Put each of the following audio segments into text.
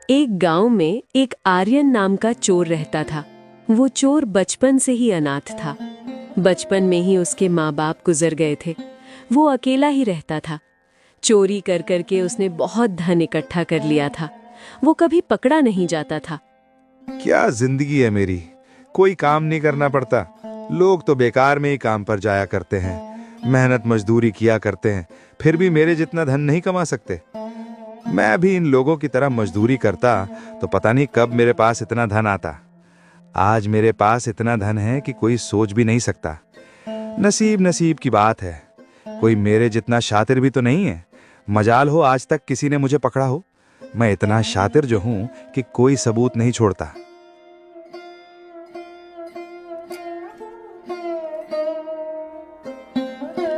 एक गांव में एक आर्यन नाम का चोर रहता था। वो चोर बचपन से ही अनाथ था। बचपन में ही उसके माँ बाप गुजर गए थे। वो अकेला ही रहता था। चोरी कर करके उसने बहुत धन इकट्ठा कर लिया था। वो कभी पकड़ा नहीं जाता था। क्या जिंदगी है मेरी, कोई काम नहीं करना पड़ता। लोग तो बेकार में ही काम पर जाया करते हैं, मेहनत मजदूरी किया करते हैं, फिर भी मेरे जितना धन नहीं कमा सकते। मैं भी इन लोगों की तरह मजदूरी करता तो पता नहीं कब मेरे पास इतना धन आता। आज मेरे पास इतना धन है कि कोई सोच भी नहीं सकता। नसीब नसीब की बात है। कोई मेरे जितना शातिर भी तो नहीं है। मजाल हो आज तक किसी ने मुझे पकड़ा हो। मैं इतना शातिर जो हूं कि कोई सबूत नहीं छोड़ता।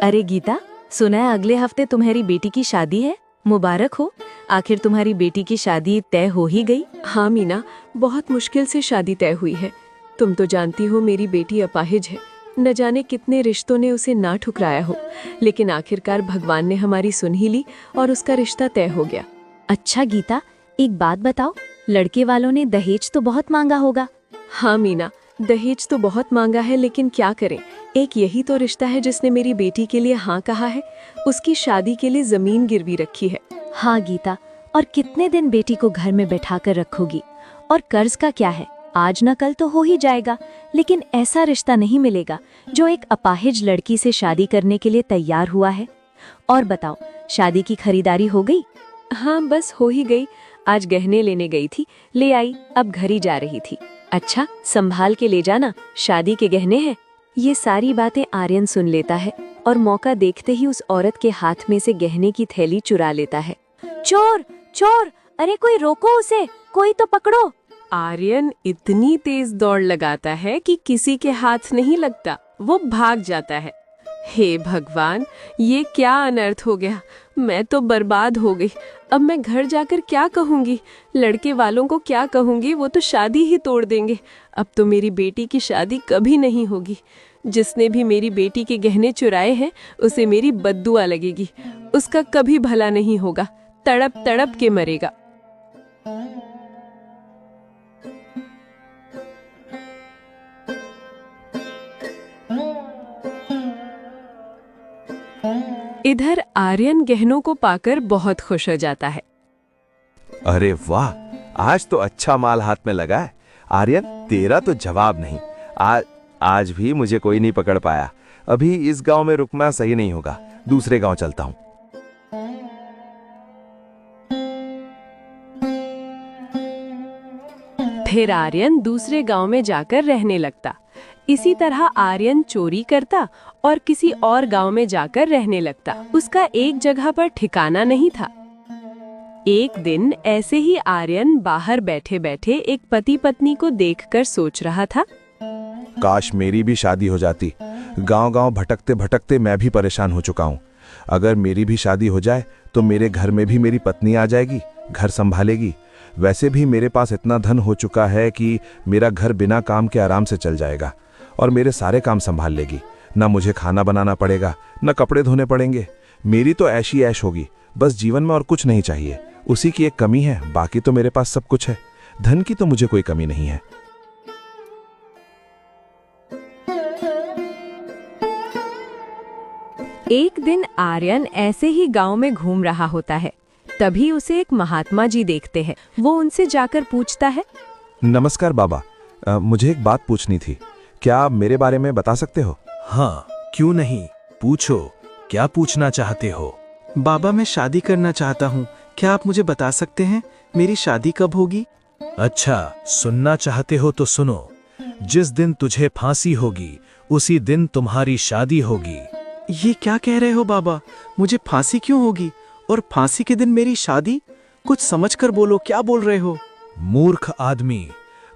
अरे गीता, सुना है अगले हफ्ते तुम्हारी बेटी की शादी है। मुबारक हो। आखिर तुम्हारी बेटी की शादी तय हो ही गई। हाँ मीना, बहुत मुश्किल से शादी तय हुई है। तुम तो जानती हो मेरी बेटी अपाहिज है। न जाने कितने रिश्तों ने उसे ना ठुकराया हो, लेकिन आखिरकार भगवान ने हमारी सुन ही ली और उसका रिश्ता तय हो गया। अच्छा गीता, एक बात बताओ, लड़के वालों ने दहेज तो बहुत मांगा होगा। हाँ मीना, दहेज तो बहुत मांगा है, लेकिन क्या करें, एक यही तो रिश्ता है जिसने मेरी बेटी के लिए हाँ कहा है। उसकी शादी के लिए जमीन गिरवी रखी है। हाँ गीता, और कितने दिन बेटी को घर में बैठा कर रखोगी। और कर्ज का क्या है, आज न कल तो हो ही जाएगा। लेकिन ऐसा रिश्ता नहीं मिलेगा जो एक अपाहिज लड़की से शादी करने के लिए तैयार हुआ है। और बताओ, शादी की खरीदारी हो गई? हाँ बस हो ही गई। आज गहने लेने गई थी, ले आई, अब घर ही जा रही थी। अच्छा, संभाल के ले जाना, शादी के गहने हैं। ये सारी बातें आर्यन सुन लेता है और मौका देखते ही उस औरत के हाथ में से गहने की थैली चुरा लेता है। चोर चोर, अरे कोई रोको उसे, कोई तो पकड़ो। आर्यन इतनी तेज दौड़ लगाता है कि किसी के हाथ नहीं लगता। वो भाग जाता है। हे भगवान, ये क्या अनर्थ हो गया। मैं तो बर्बाद हो गई। अब मैं घर जाकर क्या कहूंगी? लड़के वालों को क्या कहूंगी? वो तो शादी ही तोड़ देंगे। अब तो मेरी बेटी की शादी कभी नहीं होगी। जिसने भी मेरी बेटी के गहने चुराए हैं, उसे मेरी बद्दुआ लगेगी। उसका कभी भला नहीं होगा, तड़प तड़प के मरेगा। इधर आर्यन गहनों को पाकर बहुत खुश हो जाता है। अरे वाह, आज तो अच्छा माल हाथ में लगा है। आर्यन, तेरा तो जवाब नहीं। आज भी मुझे कोई नहीं पकड़ पाया। अभी इस गांव में रुकना सही नहीं होगा, दूसरे गांव चलता हूं। फिर आर्यन दूसरे गांव में जाकर रहने लगता। इसी तरह आर्यन चोरी करता और किसी और गांव में जाकर रहने लगता। उसका एक जगह पर ठिकाना नहीं था। एक दिन ऐसे ही आर्यन बाहर बैठे बैठे एक पति पत्नी को देखकर सोच रहा था, काश मेरी भी शादी हो जाती। गांव-गांव भटकते भटकते मैं भी परेशान हो चुका हूं। अगर मेरी भी शादी हो जाए तो मेरे घर में भी मेरी पत्नी आ जाएगी, घर संभालेगी। वैसे भी मेरे पास इतना धन हो चुका है कि मेरा घर बिना काम के आराम से चल जाएगा और मेरे सारे काम संभाल लेगी। ना मुझे खाना बनाना पड़ेगा, ना कपड़े धोने पड़ेंगे। मेरी तो ऐशी ऐश होगी। बस जीवन में और कुछ नहीं चाहिए। उसी की एक कमी है, बाकी तो मेरे पास सब कुछ है। धन की तो मुझे कोई कमी नहीं है। एक दिन आर्यन ऐसे ही गांव में घूम रहा होता है। तभी उसे एक महात्मा जी देखते हैं। वो उनसे जाकर पूछता है, नमस्कार बाबा, मुझे एक बात पूछनी थी। क्या आप मेरे बारे में बता सकते हो? हाँ, क्यों नहीं, पूछो, क्या पूछना चाहते हो? बाबा, मैं शादी करना चाहता हूँ। क्या आप मुझे बता सकते हैं मेरी शादी कब होगी? अच्छा, सुनना चाहते हो तो सुनो। जिस दिन तुझे फांसी होगी, उसी दिन तुम्हारी शादी होगी। ये क्या कह रहे हो बाबा? मुझे फांसी क्यों होगी और फांसी के दिन मेरी शादी? कुछ समझकर बोलो, क्या बोल रहे हो? मूर्ख आदमी,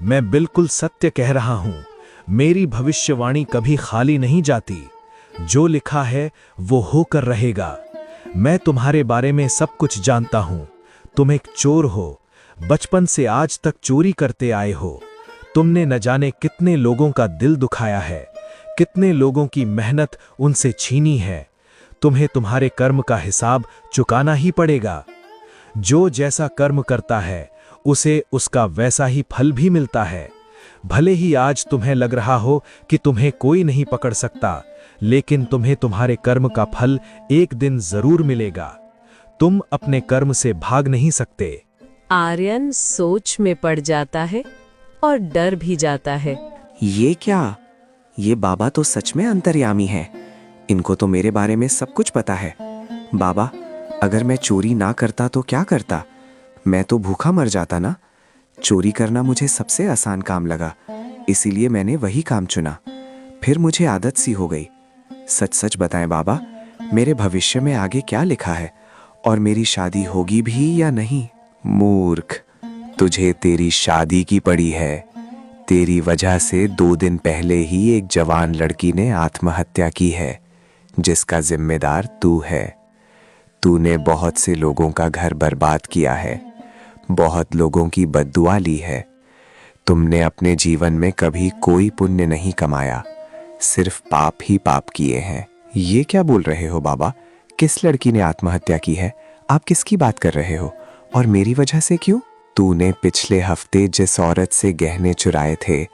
मैं बिल्कुल सत्य कह रहा हूँ। मेरी भविष्यवाणी कभी खाली नहीं जाती। जो लिखा है वो होकर रहेगा। मैं तुम्हारे बारे में सब कुछ जानता हूँ। तुम एक चोर हो, बचपन से आज तक चोरी करते आए हो। तुमने न जाने कितने लोगों का दिल दुखाया है, कितने लोगों की मेहनत उनसे छीनी है। तुम्हें तुम्हारे कर्म का हिसाब चुकाना ही पड़ेगा। जो जैसा कर्म करता है उसे उसका वैसा ही फल भी मिलता है। भले ही आज तुम्हें लग रहा हो कि तुम्हें कोई नहीं पकड़ सकता, लेकिन तुम्हें तुम्हारे कर्म का फल एक दिन जरूर मिलेगा। तुम अपने कर्म से भाग नहीं सकते। आर्यन सोच में पड़ जाता है और डर भी जाता है। ये क्या? ये बाबा तो सच में अंतर्यामी है। इनको तो मेरे बारे में सब कुछ पता है। बाबा, अगर मैं चोरी ना करता तो क्या करता? मैं तो भूखा मर जाता ना। चोरी करना मुझे सबसे आसान काम लगा, इसीलिए मैंने वही काम चुना। फिर मुझे आदत सी हो गई। सच सच बताएं बाबा, मेरे भविष्य में आगे क्या लिखा है और मेरी शादी होगी भी या नहीं? मूर्ख, तुझे तेरी शादी की पड़ी है। तेरी वजह से 2 दिन पहले ही एक जवान लड़की ने आत्महत्या की है, जिसका जिम्मेदार तू है। तूने बहुत से लोगों का घर बर्बाद किया है, बहुत लोगों की बद्दुआ ली है। तुमने अपने जीवन में कभी कोई पुण्य नहीं कमाया, सिर्फ पाप ही पाप किए हैं। ये क्या बोल रहे हो बाबा? किस लड़की ने आत्महत्या की है? आप किसकी बात कर रहे हो? और मेरी वजह से क्यों? तूने पिछले हफ्ते जिस औरत से गहने चुराए थे,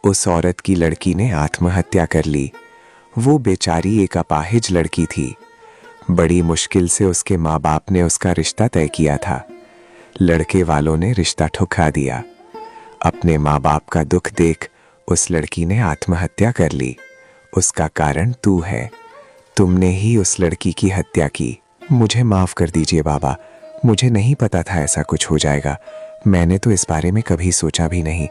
उस औरत की लड़की ने आत्महत्या कर ली। वो बेचारी एक अपाहिज लड़की थी। बड़ी मुश्किल से उसके माँ बाप ने उसका रिश्ता तय किया था। लड़के वालों ने रिश्ता ठुकरा दिया। अपने माँ बाप का दुख देख उस लड़की ने आत्महत्या कर ली। उसका कारण तू है। तुमने ही उस लड़की की हत्या की। मुझे माफ कर दीजिए बाबा, मुझे नहीं पता था ऐसा कुछ हो जाएगा। मैंने तो इस बारे में कभी सोचा भी नहीं।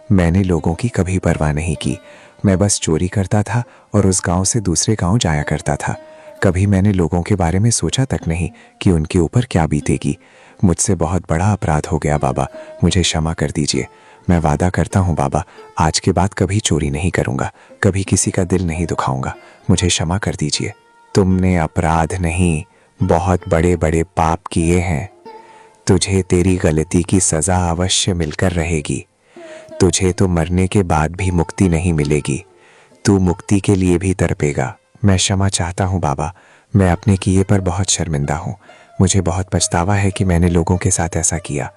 मैंने लोगों की कभी परवाह नहीं की। मैं बस चोरी करता था और उस गांव से दूसरे गांव जाया करता था। कभी मैंने लोगों के बारे में सोचा तक नहीं कि उनके ऊपर क्या बीतेगी। मुझसे बहुत बड़ा अपराध हो गया बाबा, मुझे क्षमा कर दीजिए। मैं वादा करता हूँ बाबा, आज के बाद कभी चोरी नहीं करूँगा, कभी किसी का दिल नहीं दुखाऊंगा। मुझे क्षमा कर दीजिए। तुमने अपराध नहीं, बहुत बड़े बड़े पाप किए हैं। तुझे तेरी गलती की सजा अवश्य मिलकर रहेगी। तुझे तो मरने के बाद भी मुक्ति नहीं मिलेगी। तू मुक्ति के लिए भी तड़पेगा। मैं क्षमा चाहता हूँ बाबा, मैं अपने किए पर बहुत शर्मिंदा हूँ। मुझे बहुत पछतावा है कि मैंने लोगों के साथ ऐसा किया।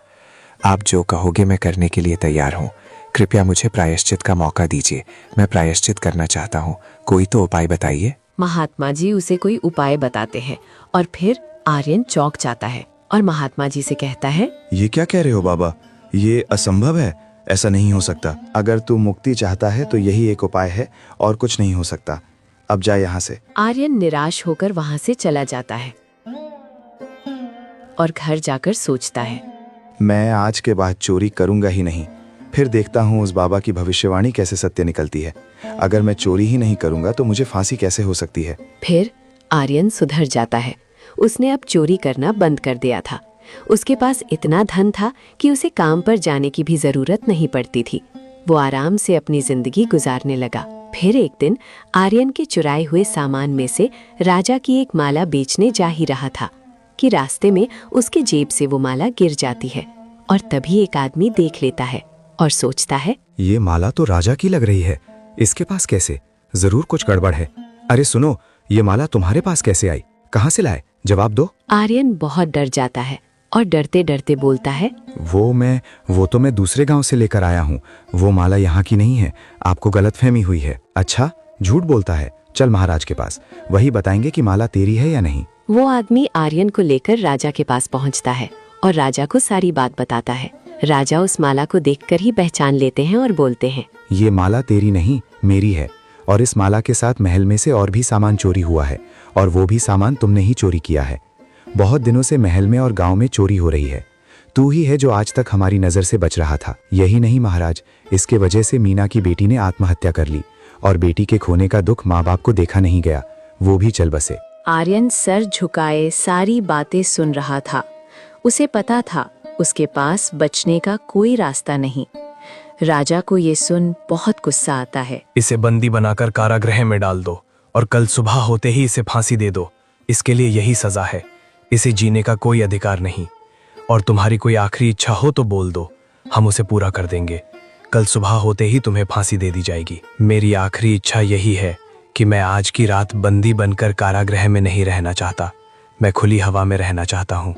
आप जो कहोगे मैं करने के लिए तैयार हूँ। कृपया मुझे प्रायश्चित का मौका दीजिए, मैं प्रायश्चित करना चाहता हूँ। कोई तो उपाय बताइए। महात्मा जी उसे कोई उपाय बताते हैं और फिर आर्यन चौंक जाता है और महात्मा जी से कहता है, ये क्या कह रहे हो बाबा? ये असंभव है, ऐसा नहीं हो सकता। अगर तू मुक्ति चाहता है तो यही एक उपाय है और कुछ नहीं हो सकता। अब जा यहाँ से। आर्यन निराश होकर वहाँ से चला जाता है और घर जाकर सोचता है, मैं आज के बाद चोरी करूंगा ही नहीं। फिर देखता हूँ उस बाबा की भविष्यवाणी कैसे सत्य निकलती है। अगर मैं चोरी ही नहीं करूंगा तो मुझे फांसी कैसे हो सकती है। फिर आर्यन सुधर जाता है। उसने अब चोरी करना बंद कर दिया था। उसके पास इतना धन था कि उसे काम पर जाने की भी जरूरत नहीं पड़ती थी। वो आराम से अपनी जिंदगी गुजारने लगा। फिर एक दिन आर्यन के चुराए हुए सामान में से राजा की एक माला बेचने जा ही रहा था कि रास्ते में उसके जेब से वो माला गिर जाती है और तभी एक आदमी देख लेता है और सोचता है, ये माला तो राजा की लग रही है, इसके पास कैसे? जरूर कुछ गड़बड़ है। अरे सुनो, ये माला तुम्हारे पास कैसे आई? कहाँ से लाए? जवाब दो। आर्यन बहुत डर जाता है और डरते डरते बोलता है, वो तो मैं दूसरे गांव से लेकर आया हूँ। वो माला यहाँ की नहीं है, आपको गलतफहमी हुई है। अच्छा, झूठ बोलता है। चल महाराज के पास, वही बताएंगे कि माला तेरी है या नहीं। वो आदमी आर्यन को लेकर राजा के पास पहुंचता है और राजा को सारी बात बताता है। राजा उस माला को देखकर ही पहचान लेते हैं और बोलते हैं, ये माला तेरी नहीं, मेरी है। और इस माला के साथ महल में से और भी सामान चोरी हुआ है और वो भी सामान तुमने ही चोरी किया है। बहुत दिनों से महल में और गांव में चोरी हो रही है। तू ही है जो आज तक हमारी नजर से बच रहा था। यही नहीं महाराज, इसके वजह से मीना की बेटी ने आत्महत्या कर ली और बेटी के खोने का दुख माँ बाप को देखा नहीं गया, वो भी चल बसे। आर्यन सर झुकाए सारी बातें सुन रहा था। उसे पता था उसके पास बचने का कोई रास्ता नहीं। राजा को ये सुन बहुत गुस्सा आता है। इसे बंदी बनाकर कारागृह में डाल दो और कल सुबह होते ही इसे फांसी दे दो। इसके लिए यही सजा है। इसे जीने का कोई अधिकार नहीं। और तुम्हारी कोई आखिरी इच्छा हो तो बोल दो, हम उसे पूरा कर देंगे। कल सुबह होते ही तुम्हें फांसी दे दी जाएगी। मेरी आखिरी इच्छा यही है कि मैं आज की रात बंदी बनकर कारागृह में नहीं रहना चाहता। मैं खुली हवा में रहना चाहता हूँ।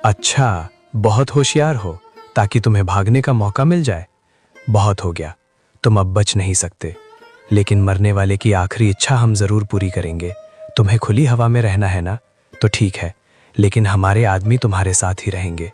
अच्छा, बहुत होशियार हो। ताकि तुम्हें भागने का मौका मिल जाए। बहुत हो गया, तुम अब बच नहीं सकते, लेकिन मरने वाले की आखिरी इच्छा हम जरूर पूरी करेंगे। तुम्हें खुली हवा में रहना है ना, तो ठीक है, लेकिन हमारे आदमी तुम्हारे साथ ही रहेंगे।